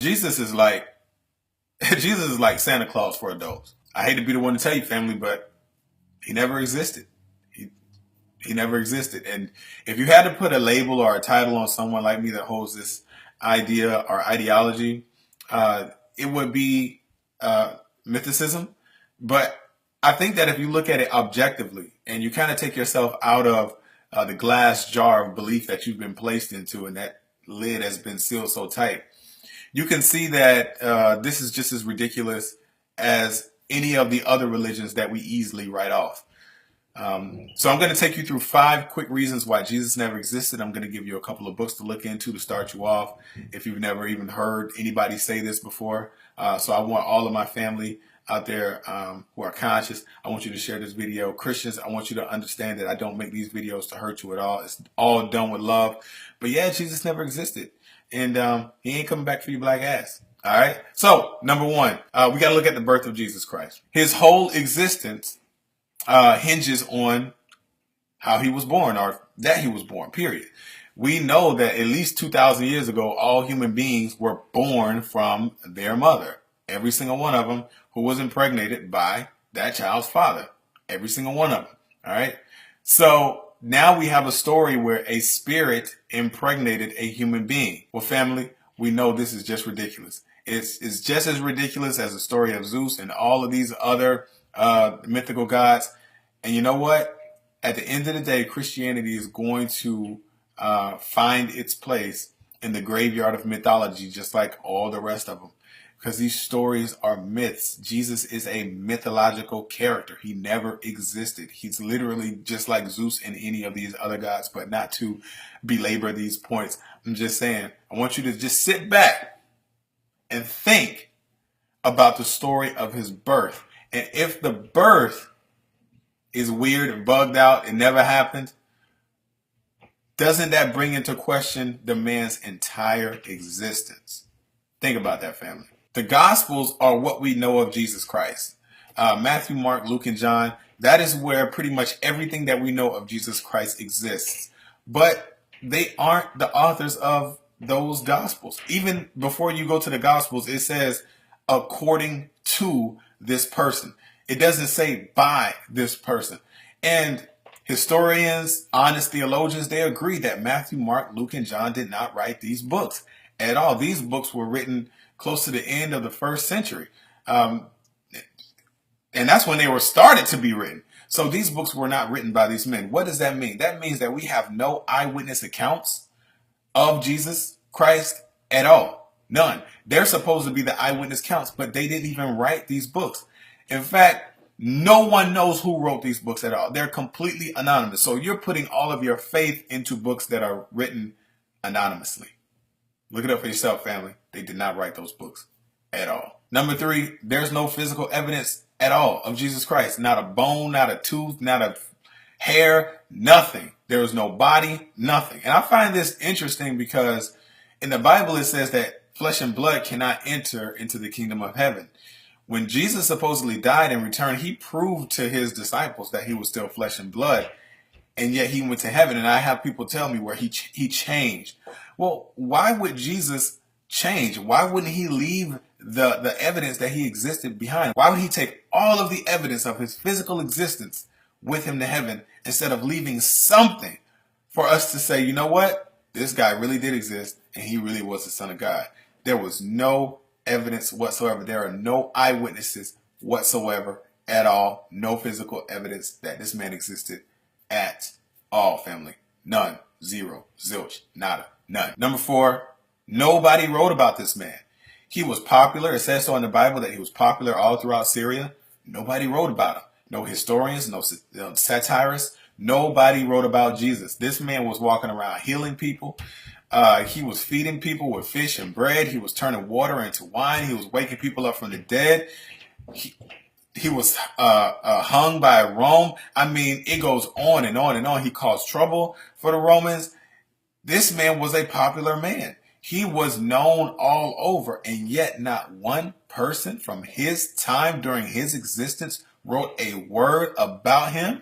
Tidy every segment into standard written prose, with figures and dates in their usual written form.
Jesus is like Jesus is like Santa Claus for adults. I hate to be the one to tell you, family, but he never existed. He he never existed. And if you had to put a label or a title on someone like me that holds this idea or ideology, it would be uh, mythicism. But I think that if you look at it objectively and you kind of take yourself out of the glass jar of belief that you've been placed into, and that lid has been sealed so tight, you can see that this is just as ridiculous as any of the other religions that we easily write off. So I'm going to take you through 5 quick reasons why Jesus never existed. I'm going to give you a couple of books to look into to start you off if you've never even heard anybody say this before. So I want all of my family out there who are conscious, I want you to share this video. Christians, I want you to understand that I don't make these videos to hurt you at all. It's all done with love. But yeah, Jesus never existed. And he ain't coming back for your black ass. All right. So number one, we got to look at the birth of Jesus Christ. His whole existence hinges on how he was born or that he was born, period. We know that at least 2,000 years ago, all human beings were born from their mother. Every single one of them who was impregnated by that child's father. Every single one of them. All right. So now we have a story where a spirit impregnated a human being. Well, family, we know this is just ridiculous. It's just as ridiculous as the story of Zeus and all of these other mythical gods. And you know what? At the end of the day, Christianity is going to find its place in the graveyard of mythology, just like all the rest of them. Because these stories are myths. Jesus is a mythological character. He never existed. He's literally just like Zeus and any of these other gods, but not to belabor these points. I'm just saying, I want you to just sit back and think about the story of his birth. And if the birth is weird and bugged out and never happened, doesn't that bring into question the man's entire existence? Think about that, family. The Gospels are what we know of Jesus Christ. Matthew, Mark, Luke, and John, that is where pretty much everything that we know of Jesus Christ exists. But they aren't the authors of those Gospels. Even before you go to the Gospels, it says, according to this person. It doesn't say by this person. And historians, honest theologians, they agree that Matthew, Mark, Luke, and John did not write these books at all. These books were written close to the end of the first century. And that's when they were started to be written. So these books were not written by these men. What does that mean? That means that we have no eyewitness accounts of Jesus Christ at all. None. They're supposed to be the eyewitness accounts, but they didn't even write these books. In fact, no one knows who wrote these books at all. They're completely anonymous. So you're putting all of your faith into books that are written anonymously. Look it up for yourself, family. They did not write those books at all. Number 3, there's no physical evidence at all of Jesus Christ. Not a bone, not a tooth, not a hair, nothing. There is no body, nothing. And I find this interesting because in the Bible it says that flesh and blood cannot enter into the kingdom of heaven. When Jesus supposedly died and returned, he proved to his disciples that he was still flesh and blood. And yet he went to heaven. And I have people tell me where he changed. Well, why would Jesus change? Why wouldn't he leave the evidence that he existed behind? Why would he take all of the evidence of his physical existence with him to heaven instead of leaving something for us to say, you know what? This guy really did exist and he really was the Son of God. There was no evidence whatsoever. There are no eyewitnesses whatsoever at all. No physical evidence that this man existed at all, family. None. Zero. Zilch. Nada. None. Number 4, nobody wrote about this man. He was popular. It says so in the Bible that he was popular all throughout Syria. Nobody wrote about him. No historians, no satirists. Nobody wrote about Jesus. This man was walking around healing people. He was feeding people with fish and bread. He was turning water into wine. He was waking people up from the dead. He was hung by Rome. I mean, it goes on and on and on. He caused trouble for the Romans. This man was a popular man. He was known all over, and yet not one person from his time during his existence wrote a word about him.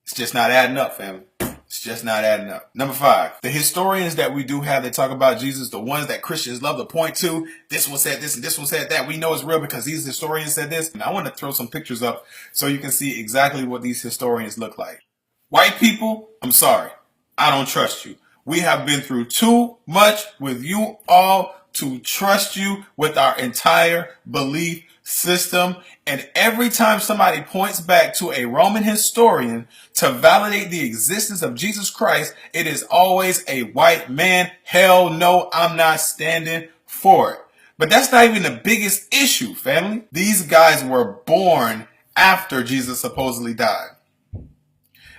It's just not adding up, family. It's just not adding up. Number 5, the historians that we do have that talk about Jesus, the ones that Christians love to point to, this one said this and this one said that, we know it's real because these historians said this. And I want to throw some pictures up so you can see exactly what these historians look like. White people, I'm sorry, I don't trust you. We have been through too much with you all to trust you with our entire belief system. And every time somebody points back to a Roman historian to validate the existence of Jesus Christ, it is always a white man. Hell no, I'm not standing for it. But that's not even the biggest issue, family. These guys were born after Jesus supposedly died.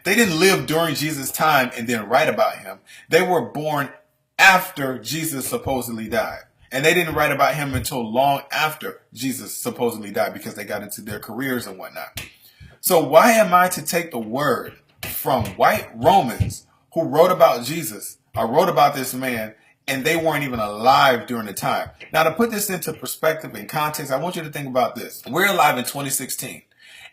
They didn't live during Jesus' time and then write about him. They were born after Jesus supposedly died. And they didn't write about him until long after Jesus supposedly died because they got into their careers and whatnot. So why am I to take the word from white Romans who wrote about Jesus or wrote about this man and they weren't even alive during the time? Now, to put this into perspective and context, I want you to think about this. We're alive in 2016.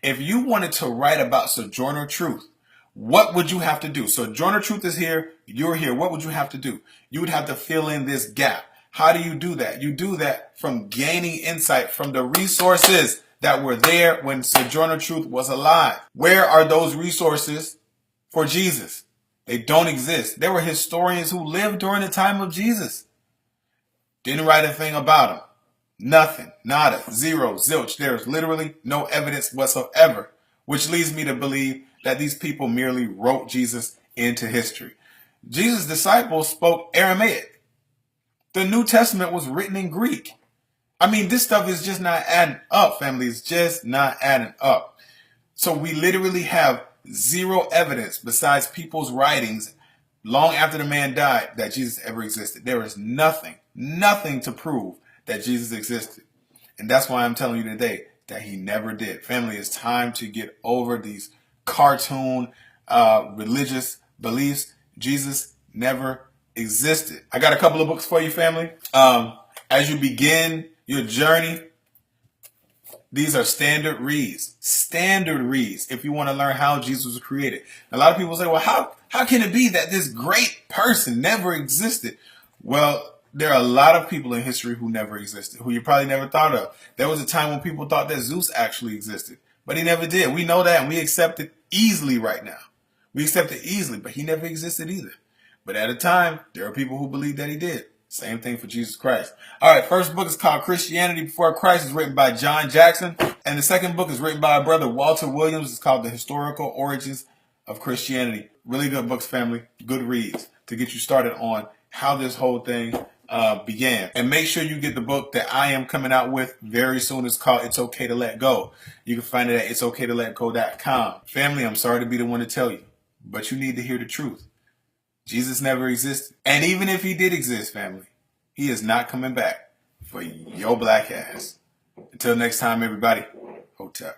If you wanted to write about Sojourner Truth, what would you have to do? Sojourner Truth is here, you're here. What would you have to do? You would have to fill in this gap. How do you do that? You do that from gaining insight from the resources that were there when Sojourner Truth was alive. Where are those resources for Jesus? They don't exist. There were historians who lived during the time of Jesus. Didn't write a thing about him. Nothing. Nada. Zero. Zilch. There's literally no evidence whatsoever, which leads me to believe that these people merely wrote Jesus into history. Jesus' disciples spoke Aramaic. The New Testament was written in Greek. I mean, this stuff is just not adding up, family. It's just not adding up. So we literally have zero evidence besides people's writings long after the man died that Jesus ever existed. There is nothing to prove that Jesus existed. And that's why I'm telling you today that he never did. Family, it's time to get over these cartoon religious beliefs. Jesus never existed. I got a couple of books for you, family. As you begin your journey, these are standard reads. Standard reads if you want to learn how Jesus was created. A lot of people say, well, how can it be that this great person never existed? Well, there are a lot of people in history who never existed, who you probably never thought of. There was a time when people thought that Zeus actually existed, but he never did. We know that, and we accept it easily right now. We accept it easily, but he never existed either. But at a time, there are people who believe that he did. Same thing for Jesus Christ. All right, first book is called Christianity Before Christ. It's written by John Jackson. And the second book is written by a brother, Walter Williams. It's called The Historical Origins of Christianity. Really good books, family. Good reads to get you started on how this whole thing began. And make sure you get the book that I am coming out with very soon. It's called It's Okay to Let Go. You can find it at itsokaytoletgo.com. Family, I'm sorry to be the one to tell you, but you need to hear the truth. Jesus never existed. And even if he did exist, family, he is not coming back for your black ass. Until next time, everybody, Hotep.